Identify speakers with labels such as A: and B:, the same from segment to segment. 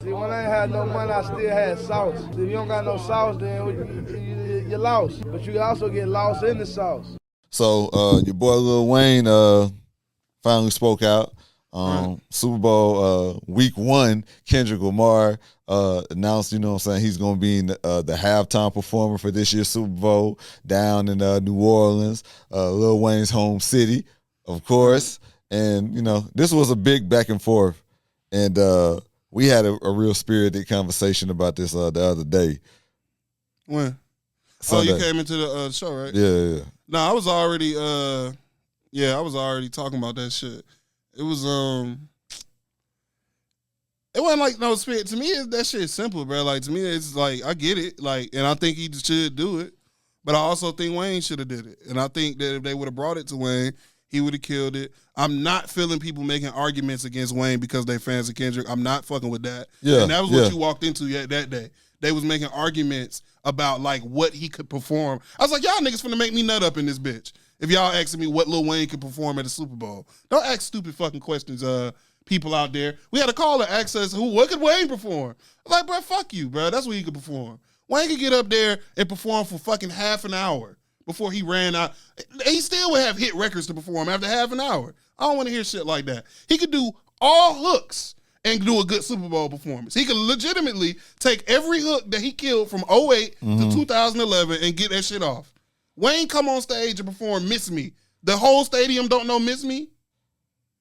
A: See, when I ain't had no money, I still had sauce. If you don't got no sauce, then you're lost. But you can also get lost in the sauce.
B: So your boy Lil Wayne finally spoke out. Super Bowl week 1, Kendrick Lamar announced, you know what I'm saying, he's going to be the halftime performer for this year's Super Bowl down in New Orleans, Lil Wayne's home city, of course. And, you know, this was a big back and forth. And we had a real spirited conversation about this the other day.
C: When?
B: Sunday.
C: Oh, you came into the show, right?
B: Yeah.
C: No, I was already I was already talking about that shit. It was it wasn't like no spirit. To me, that shit is simple, bro. Like, to me, it's like, I get it. Like, and I think he should do it. But I also think Wayne should have did it. And I think that if they would have brought it to Wayne, he would have killed it. I'm not feeling people making arguments against Wayne because they're fans of Kendrick. I'm not fucking with that.
B: Yeah.
C: And that was what you walked into that day. They was making arguments about like what he could perform. I was like, y'all niggas finna make me nut up in this bitch. If y'all asking me what Lil Wayne could perform at a Super Bowl. Don't ask stupid fucking questions, people out there. We had a caller ask us, what could Wayne perform? I was like, bro, fuck you, bro. That's what he could perform. Wayne could get up there and perform for fucking half an hour before he ran out. He still would have hit records to perform after half an hour. I don't want to hear shit like that. He could do all hooks and do a good Super Bowl performance. He could legitimately take every hook that he killed from 2008 to 2011 and get that shit off. Wayne come on stage and perform Miss Me. The whole stadium don't know Miss Me?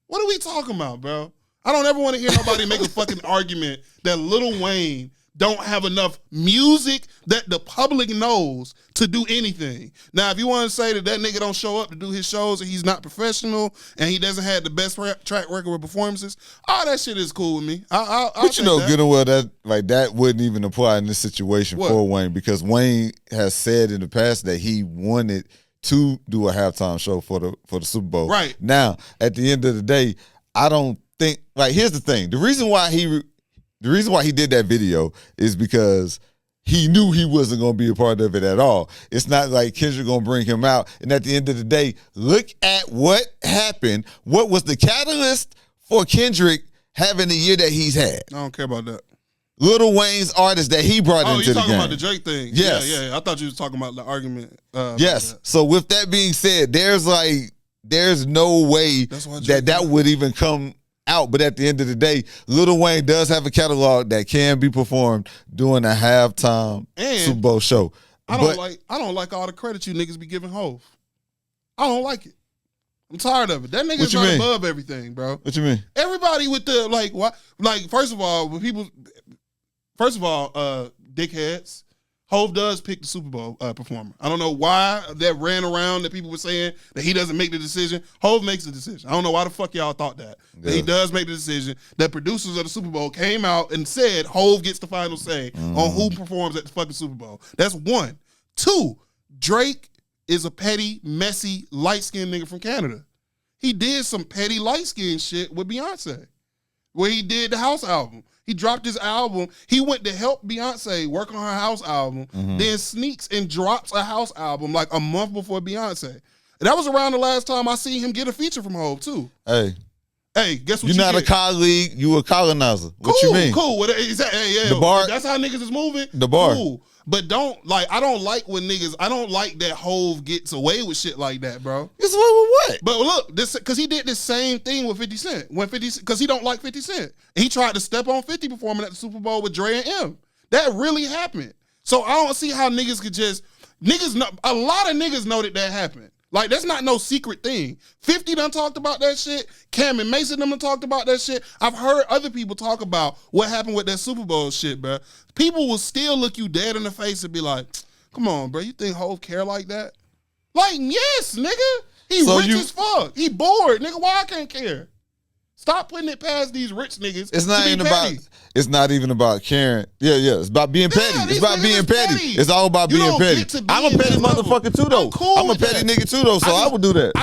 C: What are we talking about, bro? I don't ever want to hear nobody make a fucking argument that Lil Wayne don't have enough music that the public knows to do anything. Now, if you want to say that nigga don't show up to do his shows and he's not professional and he doesn't have the best track record with performances, all that shit is cool with me.
B: But you know good and well that wouldn't even apply in this situation for Wayne, because Wayne has said in the past that he wanted to do a halftime show for the Super Bowl.
C: Right.
B: Now, at the end of the day, I don't think, like, here's the thing. The reason why he did that video is because he knew he wasn't going to be a part of it at all. It's not like Kendrick going to bring him out. And at the end of the day, look at what happened. What was the catalyst for Kendrick having the year that he's had?
C: I don't care about that.
B: Lil Wayne's artists that he brought into the game.
C: Oh, you talking about the Drake thing?
B: Yes.
C: Yeah. I thought you was talking about the argument.
B: Yes. So with that being said, there's no way that would even come out. But at the end of the day, Lil Wayne does have a catalog that can be performed during a halftime Super Bowl show.
C: I don't like all the credit you niggas be giving Hov. I don't like it. I'm tired of it. That nigga's not above everything, bro.
B: What you mean?
C: Everybody with the first of all, dickheads. Hov does pick the Super Bowl performer. I don't know why that ran around that people were saying that he doesn't make the decision. Hov makes the decision. I don't know why the fuck y'all thought that. Yeah. That he does make the decision. That producers of the Super Bowl came out and said Hov gets the final say on who performs at the fucking Super Bowl. That's one. Two, Drake is a petty, messy, light-skinned nigga from Canada. He did some petty, light-skinned shit with Beyonce, where he did the House album. He dropped his album. He went to help Beyonce work on her House album, then sneaks and drops a House album like a month before Beyonce. And that was around the last time I seen him get a feature from Hov, too.
B: Hey,
C: guess what
B: you're not a colleague, you a colonizer. What you mean?
C: Cool. The bar. That's how niggas is moving?
B: The bar.
C: Cool. But I don't like when niggas, I don't like that Hov gets away with shit like that, bro.
B: Gets away with what?
C: But look, because he did the same thing with 50 Cent. Because he don't like 50 Cent. He tried to step on 50 performing at the Super Bowl with Dre and M. That really happened. So I don't see how niggas could a lot of niggas know that happened. Like, that's not no secret thing. 50 done talked about that shit. Cam and Mason done talked about that shit. I've heard other people talk about what happened with that Super Bowl shit, bro. People will still look you dead in the face and be like, come on, bro, you think Hov care like that? Like, yes, nigga. He rich as fuck. He bored, nigga. Why I can't care? Stop putting it past these rich niggas.
B: It's not even about caring. Yeah. It's about being petty. It's about being petty. It's all about being petty. I'm a petty motherfucker too, though. I'm a petty nigga too, though. So I would do that.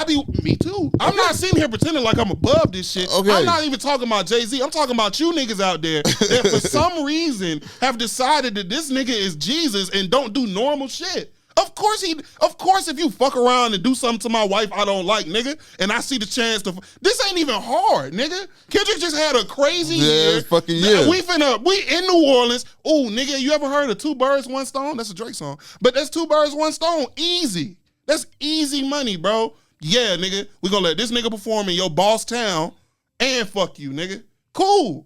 C: Me too. I'm not sitting here pretending like I'm above this shit.
B: Okay.
C: I'm not even talking about Jay-Z. I'm talking about you niggas out there that for some reason have decided that this nigga is Jesus and don't do normal shit. Of course if you fuck around and do something to my wife I don't like, nigga, and I see the chance to, this ain't even hard, nigga. Kendrick just had a crazy year.
B: Fucking year.
C: We in New Orleans. Ooh, nigga, you ever heard of 2 birds, 1 stone? That's a Drake song. But that's 2 birds, 1 stone. Easy. That's easy money, bro. Yeah, nigga, we gonna let this nigga perform in your boss town and fuck you, nigga. Cool.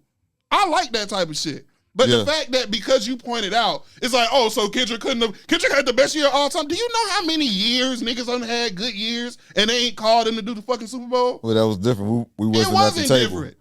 C: I like that type of shit. But the fact that because you pointed out, it's like, oh, so Kendrick had the best year of all time. Do you know how many years niggas done had good years and they ain't called him to do the fucking Super Bowl?
B: Well, that was different. We wasn't at the table.
C: Different.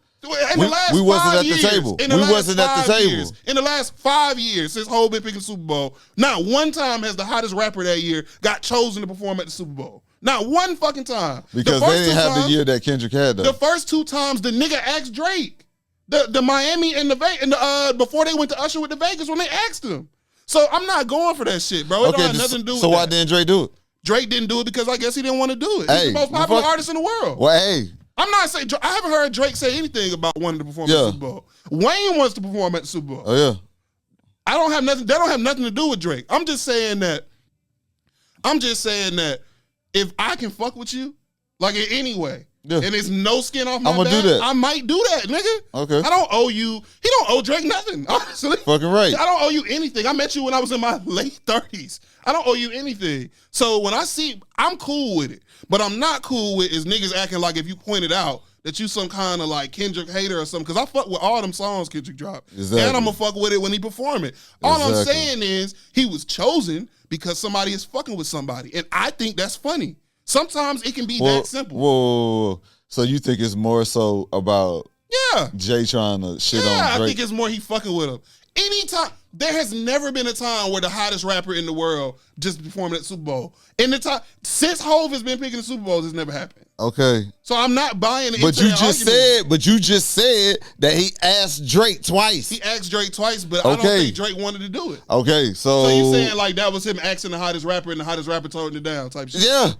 C: We
B: wasn't at the table. We wasn't at the table.
C: In the last 5 years since Hov been picking Super Bowl, not one time has the hottest rapper that year got chosen to perform at the Super Bowl. Not one fucking time.
B: Because they didn't have the year that Kendrick had, though.
C: The first 2 times the nigga asked Drake. The Miami and the before they went to Usher with the Vegas when they asked him. So I'm not going for that shit, bro. It don't have nothing to do with that.
B: So why didn't Drake do it?
C: Drake didn't do it because I guess he didn't want to do it. He's the most popular artist in the world.
B: Well, hey.
C: I'm not saying, I haven't heard Drake say anything about wanting to perform at the Super Bowl. Wayne wants to perform at the Super Bowl.
B: Oh, yeah.
C: That don't have nothing to do with Drake. I'm just saying that if I can fuck with you, like in any way, and it's no skin off my back,
B: do that.
C: I might do that, nigga.
B: Okay.
C: I don't owe you. He don't owe Drake nothing, honestly.
B: Fucking right.
C: I don't owe you anything. I met you when I was in my late 30s. I don't owe you anything. So when I'm cool with it. But I'm not cool with is niggas acting like if you pointed out that you some kind of like Kendrick hater or something, because I fuck with all them songs Kendrick dropped.
B: Exactly.
C: And I'm going to fuck with it when he perform it. All I'm saying is he was chosen because somebody is fucking with somebody. And I think that's funny. Sometimes it can be that simple.
B: Whoa. So you think it's more so about Jay trying to shit on Drake?
C: Yeah, I think it's more he fucking with him. Anytime, there has never been a time where the hottest rapper in the world just performed at the Super Bowl. Since Hov has been picking the Super Bowls, it's never happened.
B: Okay.
C: So I'm not buying it.
B: But you just said that he asked Drake twice.
C: He asked Drake twice, but I don't think Drake wanted to do it.
B: Okay, so
C: you saying like that was him asking the hottest rapper and the hottest rapper turned it down type shit?
B: Yeah.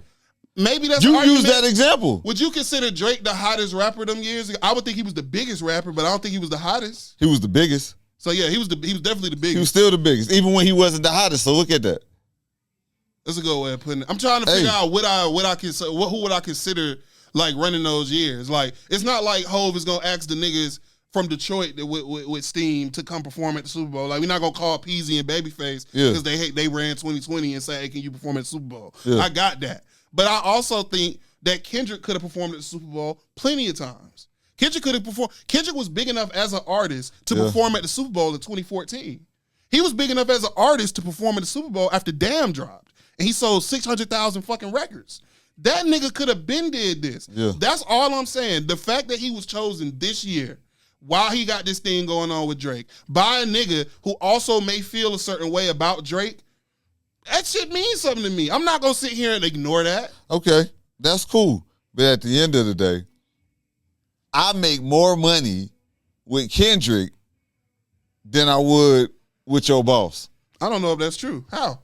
C: Maybe that's
B: you use that example.
C: Would you consider Drake the hottest rapper them years ago? I would think he was the biggest rapper, but I don't think he was the hottest.
B: He was the biggest.
C: So yeah, he was definitely the biggest.
B: He was still the biggest, even when he wasn't the hottest. So look at that.
C: That's a good way of putting it. I'm trying to figure out who would I consider like running those years. Like it's not like Hov is gonna ask the niggas from Detroit with Steam to come perform at the Super Bowl. Like we're not gonna call Peasy and Babyface because they ran 2020 and say, hey, can you perform at the Super Bowl? Yeah. I got that. But I also think that Kendrick could have performed at the Super Bowl plenty of times. Kendrick could have performed. Kendrick was big enough as an artist to perform at the Super Bowl in 2014. He was big enough as an artist to perform at the Super Bowl after Damn dropped. And he sold 600,000 fucking records. That nigga could have been did this. Yeah. That's all I'm saying. The fact that he was chosen this year while he got this thing going on with Drake by a nigga who also may feel a certain way about Drake, that shit means something to me. I'm not going to sit here and ignore that.
B: Okay, that's cool. But at the end of the day, I make more money with Kendrick than I would with your boss.
C: I don't know if that's true. How?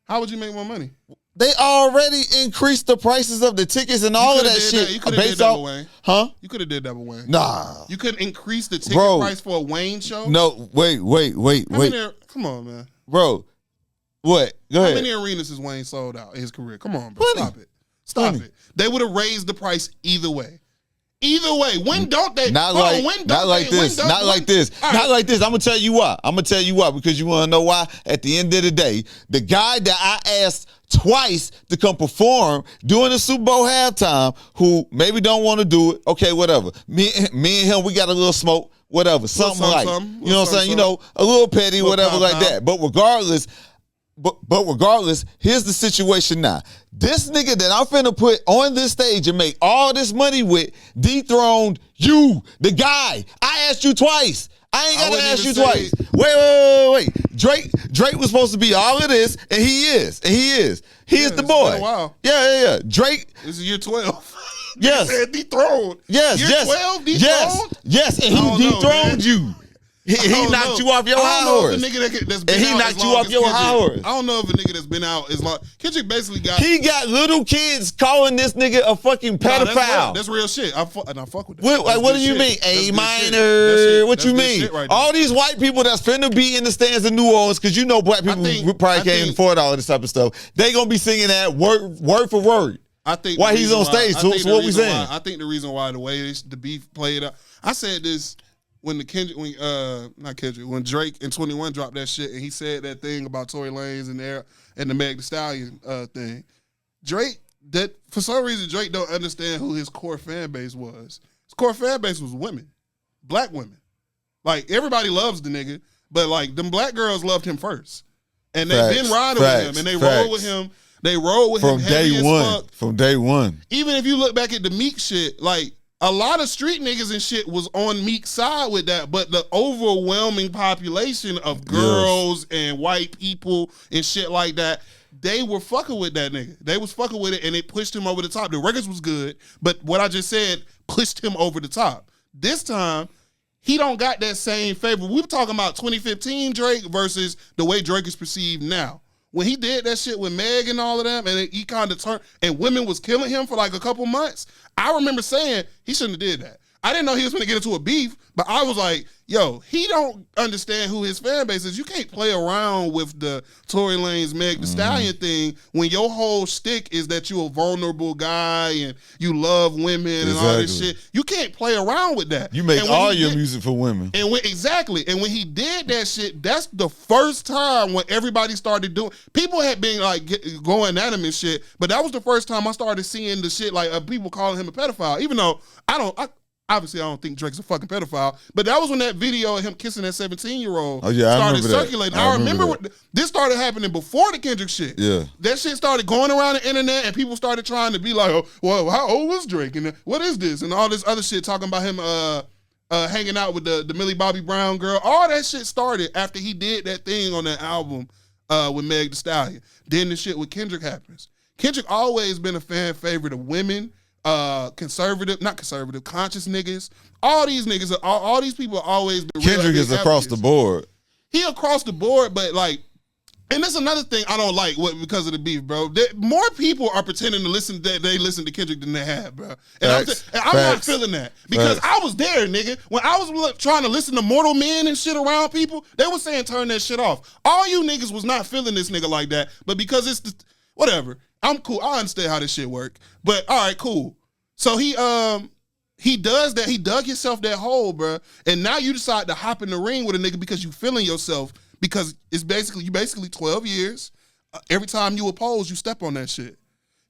C: How would you make more money?
B: They already increased the prices of the tickets and all of that shit.
C: You could have did that with Wayne.
B: Huh?
C: You could have did that with Wayne.
B: Nah.
C: You couldn't increase the ticket price for a Wayne show?
B: No, wait.
C: Come on, man.
B: Bro, what? Go ahead.
C: How many arenas has Wayne sold out in his career? Come on, bro. Stop it. They would have raised the price either way. Either way. When don't they?
B: Not like this. Not like this. I'm going to tell you why. Because you want to know why? At the end of the day, the guy that I asked twice to come perform during the Super Bowl halftime, who maybe don't want to do it, okay, whatever. Me and him, we got a little smoke, whatever. Something like, you know what I'm saying? You know, a little petty, whatever like that. But regardless, here's the situation now. This nigga that I'm finna put on this stage and make all this money with dethroned you, the guy. I asked you twice. I ain't gotta ask you twice. Wait. Drake was supposed to be all of this, and he is. He is the boy.
C: Been a while.
B: Yeah. Drake.
C: This is year 12.
B: Yes.
C: Said dethroned.
B: Yes.
C: Year 12 dethroned?
B: Yes, and he dethroned you. He knocked you off your high horse.
C: And
B: he knocked you off your high horse.
C: I don't know if a nigga that's been out as long. Kendrick basically got.
B: He got little kids calling this nigga a fucking pedophile.
C: That's real shit. I fuck with that.
B: What do you mean? A minor. What you mean? All these white people that's finna be in the stands in New Orleans, because you know black people probably can't afford all this type of stuff. They gonna be singing that word for word.
C: I think
B: why he's on stage. So what we saying?
C: I think the reason why the way the beef played out. I said this when when Drake and 21 dropped that shit and he said that thing about Tory Lanez and the Meg Thee Stallion thing. Drake, that for some reason Drake don't understand who his core fan base was. His core fan base was women, black women. Like everybody loves the nigga, but like them black girls loved him first, and they've been riding with him and they roll with him. They roll with him day one.
B: From day one.
C: Even if you look back at the Meek shit, like a lot of street niggas and shit was on Meek's side with that, but the overwhelming population of girls and white people and shit like that, they were fucking with that nigga. They was fucking with it and it pushed him over the top. The records was good, but what I just said pushed him over the top. This time, he don't got that same favor. We were talking about 2015 Drake versus the way Drake is perceived now. When he did that shit with Meg and all of them, and he kind of turned, and women was killing him for like a couple months, I remember saying he shouldn't have did that. I didn't know he was going to get into a beef, but I was like, yo, he don't understand who his fan base is. You can't play around with the Tory Lanez, Meg Thee Stallion thing when your whole shtick is that you a vulnerable guy and you love women and all this shit. You can't play around with that.
B: You make all your music for women.
C: And exactly. And when he did that shit, that's the first time when everybody started doing. People had been like going at him and shit, but that was the first time I started seeing the shit like people calling him a pedophile. Even though obviously, I don't think Drake's a fucking pedophile, but that was when that video of him kissing that 17-year-old started circulating. I remember this started happening before the Kendrick shit.
B: Yeah.
C: That shit started going around the internet, and people started trying to be like, oh, well, how old was Drake? And what is this? And all this other shit talking about him hanging out with the Millie Bobby Brown girl. All that shit started after he did that thing on that album with Meg Thee Stallion. Then the shit with Kendrick happens. Kendrick always been a fan favorite of women, conscious niggas. All these niggas, all these people always been
B: Kendrick is across the board.
C: He across the board, but like, and that's another thing I don't like because of the beef, bro. More people are pretending to listen that they listen to Kendrick than they have, bro. And I'm not feeling that because I was there, nigga. When I was trying to listen to Mortal Men and shit around people, they were saying turn that shit off. All you niggas was not feeling this nigga like that, but because it's whatever. I'm cool. I understand how this shit work. But all right, cool. So he does that. He dug himself that hole, bro. And now you decide to hop in the ring with a nigga because you feeling yourself because you basically 12 years. Every time you oppose, you step on that shit.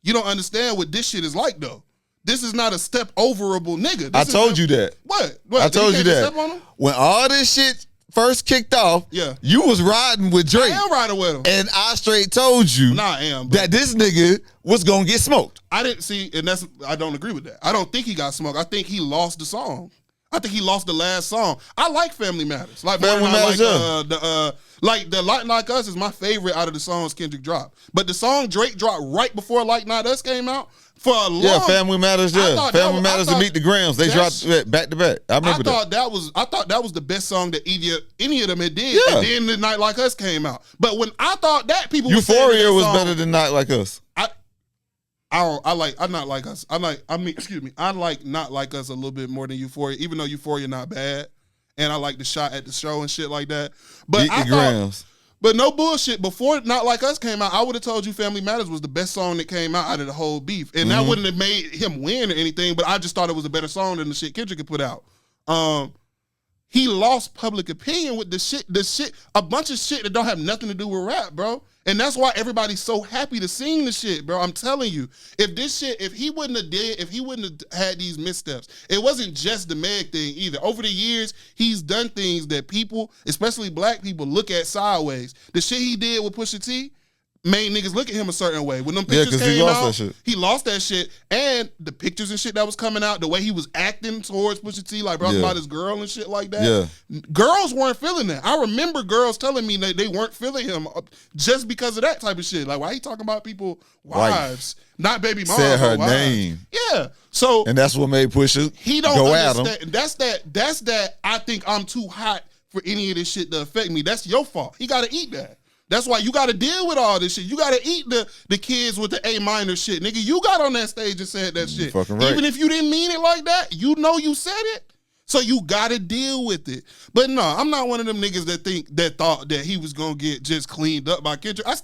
C: You don't understand what this shit is like though. This is not a step overable nigga.
B: I told you that.
C: What?
B: I told you that. Step on him? When all this shit first kicked off, you was riding with Drake.
C: I am riding with him.
B: And I straight told you that this nigga was gonna get smoked.
C: I didn't see, and I don't agree with that. I don't think he got smoked. I think he lost the song. I think he lost the last song. I like Family Matters. Like Family Matters, like the Like Not Us is my favorite out of the songs Kendrick dropped. But the song Drake dropped right before Like Not Us came out, for a long
B: Family Matters, Family Matters and Meet the Grams. They dropped back to back. I thought that was the best song that any of them had did. Yeah. And then the Night Like Us came out. But when I thought that people Euphoria was better than Night Like Us.
C: I like Not Like Us. I like Not Like Us a little bit more than Euphoria, even though Euphoria not bad. And I like the shot at the show and shit like that. But
B: Meet the Grams.
C: But no bullshit. Before Not Like Us came out, I would have told you Family Matters was the best song that came out of the whole beef. And that wouldn't have made him win or anything, but I just thought it was a better song than the shit Kendrick could put out. He lost public opinion with the shit, a bunch of shit that don't have nothing to do with rap, bro. And that's why everybody's so happy to sing the shit, bro. I'm telling you, if he wouldn't have had these missteps, it wasn't just the Meg thing either. Over the years, he's done things that people, especially black people, look at sideways. The shit he did with Pusha T made niggas look at him a certain way. When them pictures came out, he lost that shit. And the pictures and shit that was coming out, the way he was acting towards Pusha T, like bro, about his girl and shit like that. Yeah. Girls weren't feeling that. I remember girls telling me that they weren't feeling him just because of that type of shit. Like, why he talking about people wives, not baby moms?
B: Said her name.
C: Yeah. So
B: and that's what made Pusha
C: he don't
B: go
C: understand.
B: at him.
C: That's that. I think I'm too hot for any of this shit to affect me. That's your fault. He got to eat that. That's why you got to deal with all this shit. You got to eat the kids with the A minor shit. Nigga, you got on that stage and said that shit.
B: Fucking right.
C: Even if you didn't mean it like that, you know you said it. So you got to deal with it. But no, I'm not one of them niggas that thought that he was going to get just cleaned up by Kendrick. I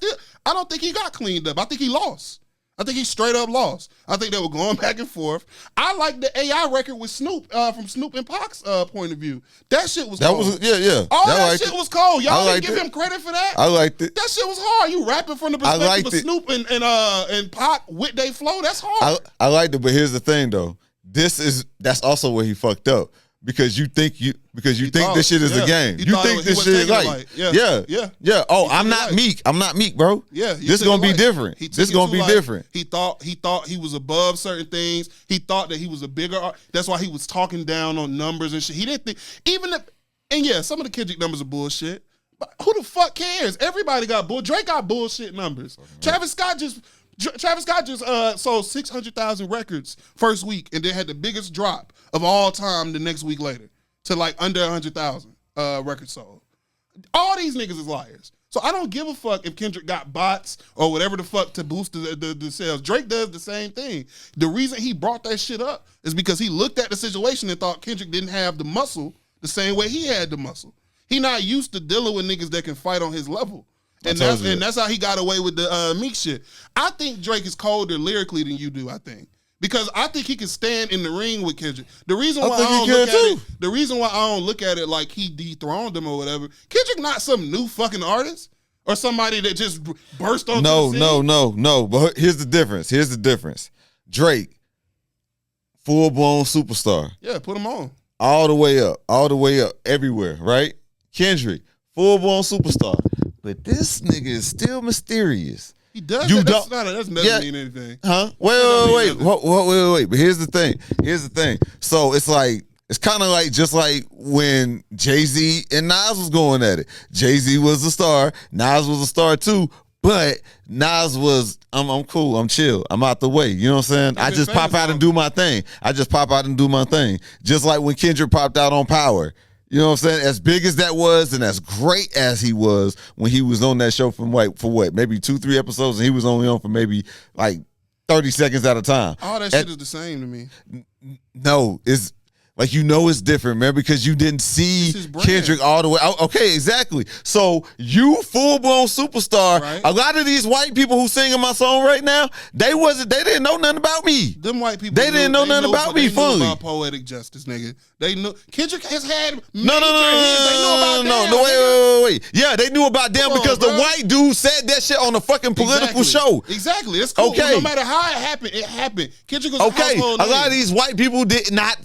C: don't think he got cleaned up. I think he lost. I think he straight up lost. I think they were going back and forth. I like the AI record with Snoop, from Snoop and Pac's point of view. That shit was cold.
B: Yeah.
C: All that shit was cold. Y'all didn't give
B: it.
C: him credit for that?
B: I liked it.
C: That shit was hard. You rapping from the perspective of Snoop and Pac with they flow. That's hard.
B: I liked it, but here's the thing though. That's also where he fucked up. Because you think this shit is a game. You think this shit is light. Yeah. Oh, I'm not Meek. I'm not Meek, bro.
C: Yeah.
B: This is gonna be different. This is gonna be different.
C: He thought he was above certain things. He thought that he was a bigger. That's why he was talking down on numbers and shit. He didn't think some of the Kendrick numbers are bullshit. But who the fuck cares? Everybody got Drake got bullshit numbers. Travis Scott just sold 600,000 records first week and then had the biggest drop of all time the next week later to like under 100,000 records sold. All these niggas is liars. So I don't give a fuck if Kendrick got bots or whatever the fuck to boost the sales. Drake does the same thing. The reason he brought that shit up is because he looked at the situation and thought Kendrick didn't have the muscle the same way he had the muscle. He not used to dealing with niggas that can fight on his level. And that's how he got away with the Meek shit. I think Drake is colder lyrically than you do, I think. Because I think he can stand in the ring with Kendrick. The reason why I don't look at it like he dethroned him or whatever, Kendrick not some new fucking artist or somebody that just burst onto the scene.
B: No. But here's the difference. Drake, full-blown superstar.
C: Yeah, put him on.
B: All the way up, everywhere, right? Kendrick, full-bloon superstar. But this nigga is still mysterious.
C: He does. That doesn't mean anything.
B: Huh? Wait. But here's the thing. So it's kind of like just like when Jay-Z and Nas was going at it. Jay-Z was a star. Nas was a star too. But Nas was, I'm cool. I'm chill. I'm out the way. You know what I'm saying? I just pop out and do my thing. Just like when Kendrick popped out on Power. You know what I'm saying? As big as that was and as great as he was when he was on that show for what? Maybe 2-3 episodes and he was only on for maybe like 30 seconds at a time.
C: All that shit is the same to me.
B: No, it's like, it's different, man, because you didn't see Kendrick all the way. Okay, exactly. So you full-blown superstar. Right. A lot of these white people who singing my song right now, they didn't know nothing about me.
C: Them white people,
B: they didn't know nothing about me fully.
C: They knew about poetic justice, nigga. They knew Kendrick has had
B: wait. Yeah, they knew about them because the white dude said that shit on a fucking political show.
C: Exactly. It's cool. Okay. No matter how it happened. Kendrick was
B: okay. A lot of these white people did not.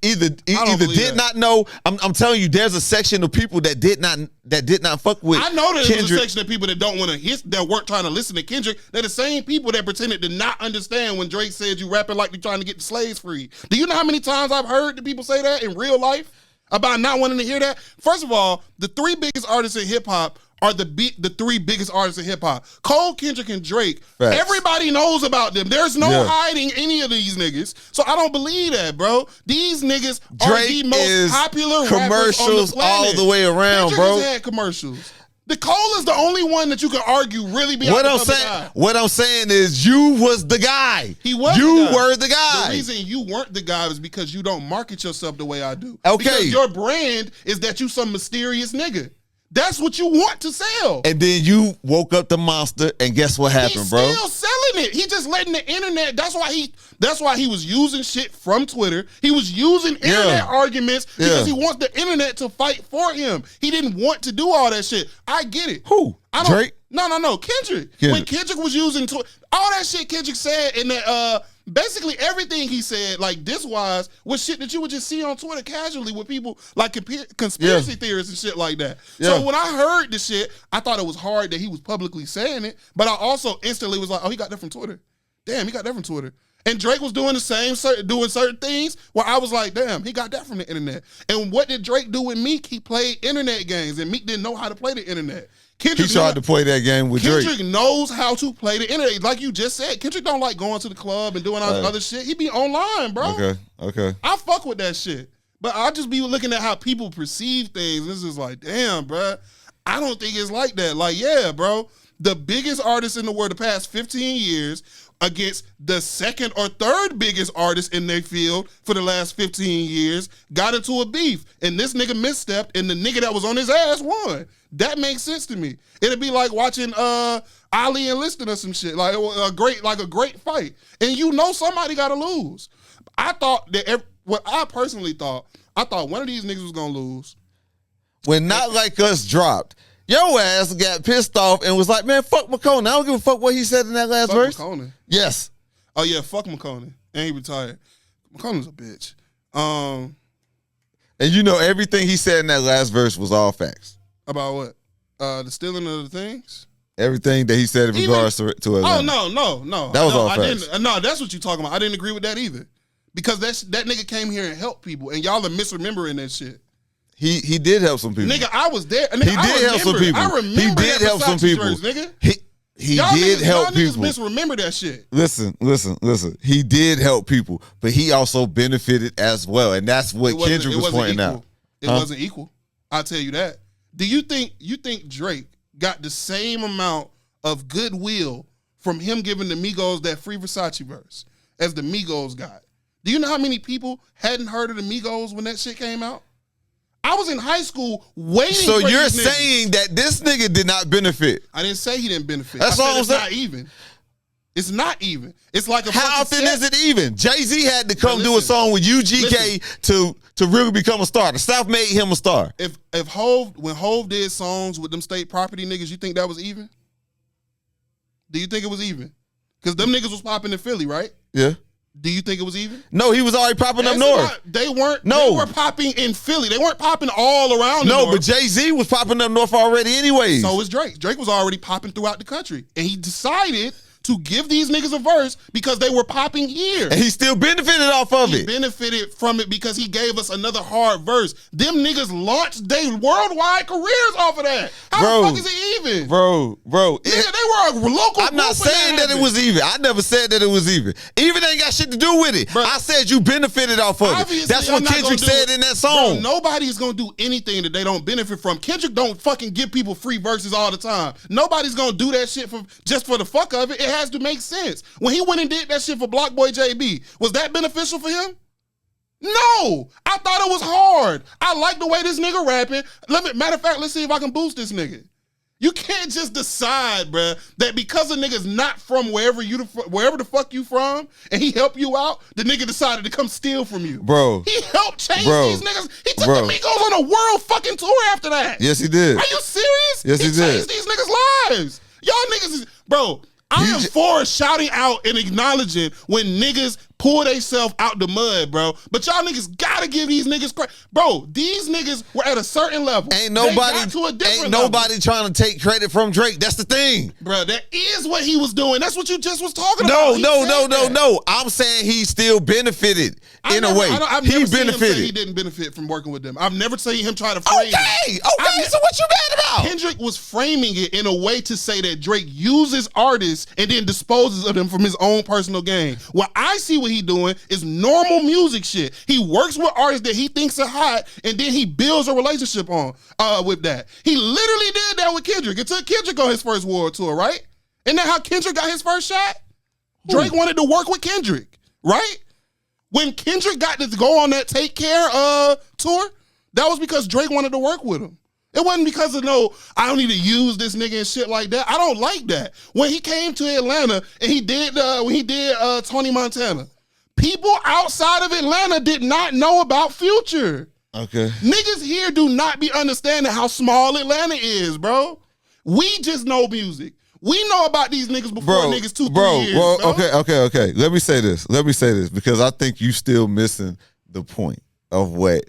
B: Either did not know. I'm telling you, there's a section of people that did not fuck with.
C: I know there's a section of people that don't want to that weren't trying to listen to Kendrick. They're the same people that pretended to not understand when Drake said you rapping like you're trying to get the slaves free. Do you know how many times I've heard the people say that in real life about not wanting to hear that? First of all, the three biggest artists in hip hop are the three biggest artists in hip-hop. Cole, Kendrick, and Drake. Facts. Everybody knows about them. There's no hiding any of these niggas. So I don't believe that, bro. These niggas are the most popular
B: commercials
C: rappers on the planet.
B: All the way around,
C: Kendrick
B: bro.
C: has had commercials. The Cole is the only one that you can argue really be out the guy.
B: What I'm saying is you was the guy.
C: He was
B: You
C: the guy.
B: were the guy.
C: The reason you weren't the guy is because you don't market yourself the way I do.
B: Okay.
C: Because your brand is that you some mysterious nigga. That's what you want to sell.
B: And then you woke up the monster, and guess what happened, bro?
C: He's still selling it. He just letting the internet. That's why he was using shit from Twitter. He was using internet arguments because he wants the internet to fight for him. He didn't want to do all that shit. I get it.
B: Who? Drake?
C: No. Kendrick. When Kendrick was using all that shit Kendrick said in that basically everything he said, like this-wise, was shit that you would just see on Twitter casually with people like conspiracy theorists and shit like that. Yeah. So when I heard the shit, I thought it was hard that he was publicly saying it, but I also instantly was like, oh, he got that from Twitter. Damn, he got that from Twitter. And Drake was doing the same, doing certain things where I was like, damn, he got that from the internet. And what did Drake do with Meek? He played internet games, and Meek didn't know how to play the internet. He
B: tried to play that game with Drake.
C: Kendrick knows how to play the internet. Like you just said, Kendrick don't like going to the club and doing other shit. He be online, bro.
B: Okay.
C: I fuck with that shit. But I just be looking at how people perceive things. This is like, damn, bro. I don't think it's like that. Like, yeah, bro. The biggest artist in the world the past 15 years against the second or third biggest artist in their field for the last 15 years got into a beef. And this nigga misstepped and the nigga that was on his ass won. That makes sense to me. It'd be like watching Ali enlisting or some shit. Like a great fight. And you know somebody gotta lose. I thought that what I personally thought one of these niggas was gonna lose.
B: When Not Like Us dropped, your ass got pissed off and was like, man, fuck McConaughey. I don't give a fuck what he said in that last verse.
C: McConaughey.
B: Yes.
C: Oh yeah, fuck McConaughey. And he retired. McConaughey's a bitch.
B: And you know everything he said in that last verse was all facts.
C: About what? The stealing of the things?
B: Everything that he said in regards to Atlanta.
C: Oh, no.
B: That was all facts.
C: No, that's what you're talking about. I didn't agree with that either. Because that nigga came here and helped people, and y'all are misremembering that shit.
B: He did help some people.
C: Nigga, I was there. Nigga,
B: He did help some people.
C: I remember
B: He did help some people.
C: Nigga.
B: He
C: Y'all
B: did
C: niggas,
B: help
C: y'all
B: people.
C: Niggas misremember that shit.
B: Listen. He did help people, but he also benefited as well, and that's what Kendrick was pointing out.
C: It wasn't equal. I'll tell you that. Do you think Drake got the same amount of goodwill from him giving the Migos that Free Versace verse as the Migos got? Do you know how many people hadn't heard of the Migos when that shit came out? I was in high school waiting
B: So
C: for
B: you're
C: these niggas.
B: saying that this nigga did not benefit?
C: I didn't say he didn't benefit.
B: That's
C: I
B: all
C: said
B: I'm
C: it's
B: saying.
C: not even. It's not even. It's like a
B: How often is it even? Jay-Z had to come do a
C: listen,
B: song with UGK to really become a star. The South made him a star.
C: When Hove did songs with them state property niggas, you think that was even? Do you think it was even? Because them niggas was popping in Philly, right?
B: Yeah.
C: Do you think it was even?
B: No, he was already popping up north.
C: They weren't.
B: No.
C: They were popping in Philly. They weren't popping all around.
B: No,
C: the north.
B: but Jay-Z was popping up north already anyways.
C: So was Drake. Drake was already popping throughout the country, and he decided to give these niggas a verse because they were popping here.
B: And he still benefited off of
C: He
B: it.
C: benefited from it because he gave us another hard verse. Them niggas launched their worldwide careers off of that. How the fuck is it even?
B: Bro.
C: Nigga, they were a local
B: I'm not
C: group
B: saying that it was even. I never said that it was even. Even ain't got shit to do with it.
C: Bro,
B: I said you benefited off of it.
C: obviously,
B: That's what
C: I'm not
B: Kendrick
C: gonna do
B: said
C: it.
B: in that song.
C: Bro, nobody's gonna do anything that they don't benefit from. Kendrick don't fucking give people free verses all the time. Nobody's gonna do that shit just for the fuck of it. It has to make sense. When he went and did that shit for Block Boy JB, was that beneficial for him? No, I thought it was hard. I like the way this nigga rapping. Matter of fact, let's see if I can boost this nigga. You can't just decide, bruh, that because a nigga's not from wherever the fuck you from, and he helped you out, the nigga decided to come steal from you.
B: Bro.
C: He helped change these niggas. He took the Migos on a world fucking tour after that.
B: Yes, he did.
C: Are you serious?
B: Yes, he did.
C: Changed these niggas' lives. Y'all niggas is, bro, I am for shouting out and acknowledging when niggas pull themselves out the mud, bro. But y'all niggas gotta give these niggas credit. Bro, these niggas were at a certain level.
B: Ain't nobody trying to take credit from Drake. That's the thing.
C: Bro, that is what he was doing. That's what you just was talking
B: about.
C: No.
B: I'm saying he still benefited in a way.
C: I've
B: he
C: never seen him
B: benefited.
C: say he didn't benefit from working with them. I've never seen him try to frame it.
B: Okay, so what you mad about?
C: Kendrick was framing it in a way to say that Drake uses artists and then disposes of them from his own personal gain. What I see what he doing is normal music shit. He works with artists that he thinks are hot, and then he builds a relationship on with that. He literally did that with Kendrick. It took Kendrick on his first world tour, right? Isn't that how Kendrick got his first shot? Drake wanted to work with Kendrick, right? When Kendrick got to go on that Take Care tour, that was because Drake wanted to work with him. It wasn't because of I don't need to use this nigga and shit like that. I don't like that. When he came to Atlanta and he did Tony Montana, people outside of Atlanta did not know about Future.
B: Okay.
C: Niggas here do not be understanding how small Atlanta is, bro. We just know music. We know about these niggas before niggas 2-3 years. Bro.
B: Okay. Let me say this because I think you still missing the point of what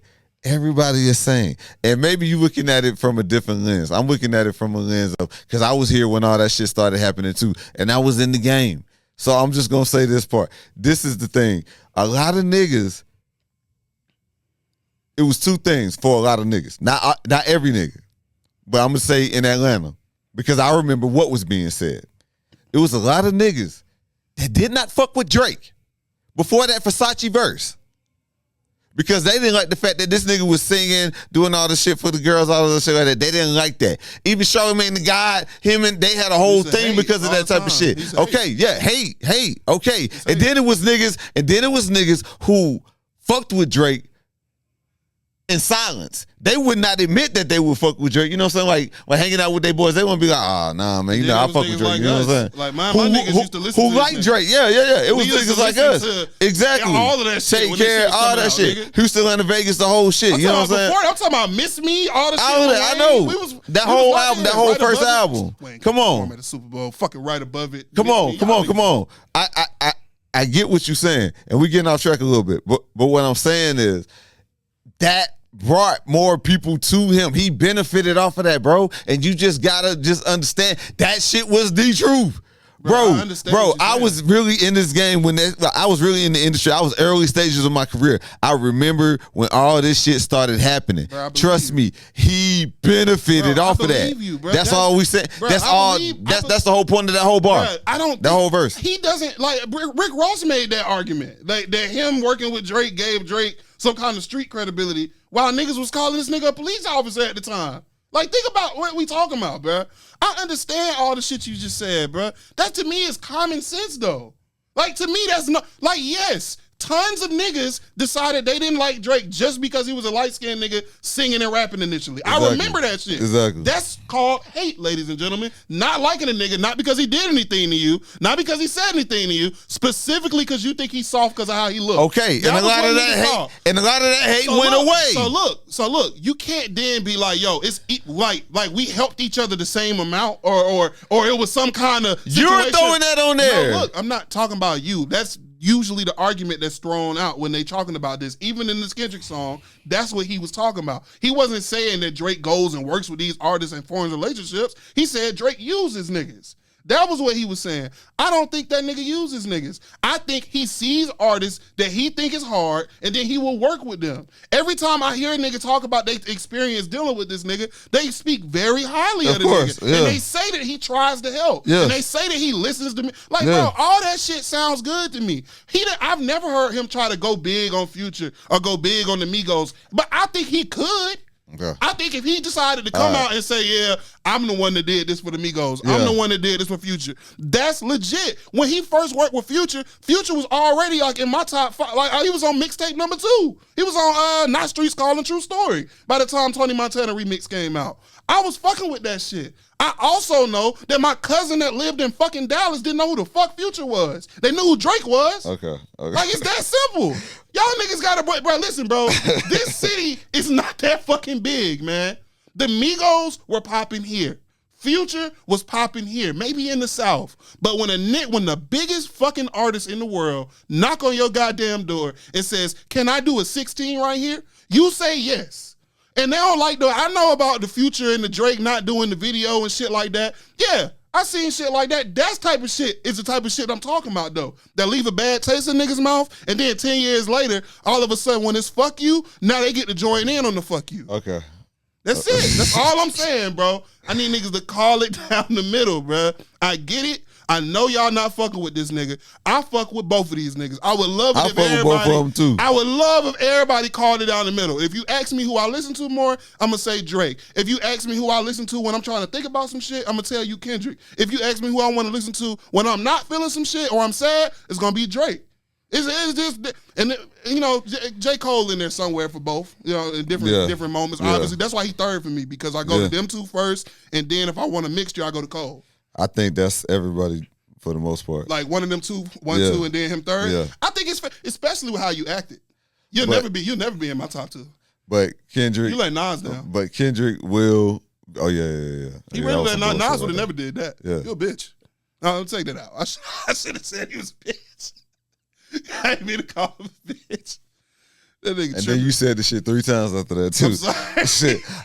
B: everybody is saying. And maybe you looking at it from a different lens. I'm looking at it from a lens of, because I was here when all that shit started happening too, and I was in the game. So I'm just going to say this part. This is the thing. A lot of niggas, it was two things for a lot of niggas. Not every nigga, but I'm going to say in Atlanta, because I remember what was being said. It was a lot of niggas that did not fuck with Drake before that Versace verse. because they didn't like the fact that this nigga was singing, doing all the shit for the girls, all of the shit like that. They didn't like that. Even Charlamagne the God, him and they had a whole thing because of that type of shit. Okay, yeah, hate, okay. And then it was niggas who fucked with Drake in silence. They would not admit that they would fuck with Drake. You know what I'm saying? Like hanging out with their boys, they wouldn't be like, oh, nah, man, you know, I fuck with Drake.
C: Like
B: you know what I'm saying?
C: Like my niggas used to listen to
B: who like Drake. Yeah. It was niggas like us. Exactly.
C: All of that shit.
B: Take care, all that shit. Nigga. Houston, Atlanta, Vegas, the whole shit. You know what I'm saying?
C: I'm talking about Miss Me, all the shit.
B: I know. That whole album, that whole first album. Come on.
C: At the Super Bowl, fucking right above it.
B: Come on. I get what you're saying, and we getting off track a little bit. But what I'm saying is that brought more people to him. He benefited off of that, bro. And you just gotta just understand that shit was the truth. Bro, I was really in this game I was really in the industry. I was early stages of my career. I remember when all this shit started happening. Bro, trust me, he benefited off of that. That's all we said. That's the whole point of that whole bar. That whole verse.
C: He doesn't like Rick Ross made that argument. Like that him working with Drake gave Drake some kind of street credibility while niggas was calling this nigga a police officer at the time. Like, think about what we talking about, bro. I understand all the shit you just said, bro. That to me is common sense, though. Like, to me, that's not, like, yes, tons of niggas decided they didn't like Drake just because he was a light-skinned nigga singing and rapping initially. Exactly. I remember that shit.
B: Exactly.
C: That's called hate, ladies and gentlemen. Not liking a nigga, not because he did anything to you, not because he said anything to you, specifically because you think he's soft because of how he looks.
B: Okay, and a lot of that hate went away.
C: So look, you can't then be like, yo, it's like we helped each other the same amount, or it was some kind of situation.
B: You're throwing that on there.
C: No, look, I'm not talking about you. That's usually the argument that's thrown out when they talking about this. Even in this Kendrick song, that's what he was talking about. He wasn't saying that Drake goes and works with these artists and forms relationships. He said Drake uses niggas. That was what he was saying. I don't think that nigga uses niggas. I think he sees artists that he think is hard, and then he will work with them. Every time I hear a nigga talk about their experience dealing with this nigga, they speak very highly of the nigga. Yeah. And they say that he tries to help. Yeah. And they say that he listens to me. Like, bro, all that shit sounds good to me. I've never heard him try to go big on Future or go big on the Migos, but I think he could. Okay. I think if he decided to come out and say, yeah, I'm the one that did this for the Migos. Yeah. I'm the one that did this for Future. That's legit. When he first worked with Future, Future was already like in my top 5. Like he was on mixtape number 2. He was on Not Streets Calling True Story by the time Tony Montana remix came out. I was fucking with that shit. I also know that my cousin that lived in fucking Dallas didn't know who the fuck Future was. They knew who Drake was. Okay. Like, it's that simple. Y'all niggas gotta, bro, listen, bro. This city is not that fucking big, man. The Migos were popping here. Future was popping here, maybe in the South. But when the biggest fucking artist in the world knock on your goddamn door and says, can I do a 16 right here? You say yes. And they don't like I know about the Future and the Drake not doing the video and shit like that. Yeah, I seen shit like that. That type of shit is the type of shit I'm talking about, though. That leave a bad taste in niggas' mouth, and then 10 years later, all of a sudden, when it's fuck you, now they get to join in on the fuck you.
B: Okay.
C: That's it. That's all I'm saying, bro. I need niggas to call it down the middle, bro. I get it. I know y'all not fucking with this nigga. I fuck with both of these niggas. I would love if everybody. Both of them too. I would love if everybody called it down the middle. If you ask me who I listen to more, I'm gonna say Drake. If you ask me who I listen to when I'm trying to think about some shit, I'm gonna tell you Kendrick. If you ask me who I want to listen to when I'm not feeling some shit or I'm sad, it's gonna be Drake. It's just, and you know, J. Cole in there somewhere for both, you know, in different moments. Yeah. Obviously, that's why he third for me, because I go to them two first, and then if I want a mixture, I go to Cole.
B: I think that's everybody for the most part.
C: Like one of them two, two, and then him third. Yeah. I think it's especially with how you acted. You'll never be in my top 2.
B: But Kendrick,
C: you let Nas down.
B: But Kendrick will. Oh yeah.
C: He really let Nas would have never did that. Yeah. You're a bitch. No, I'll take that out. I should have said he was a bitch. I didn't mean to call him a bitch. That nigga
B: and then you said the shit 3 times after that too.
C: I'm sorry.
B: Shit.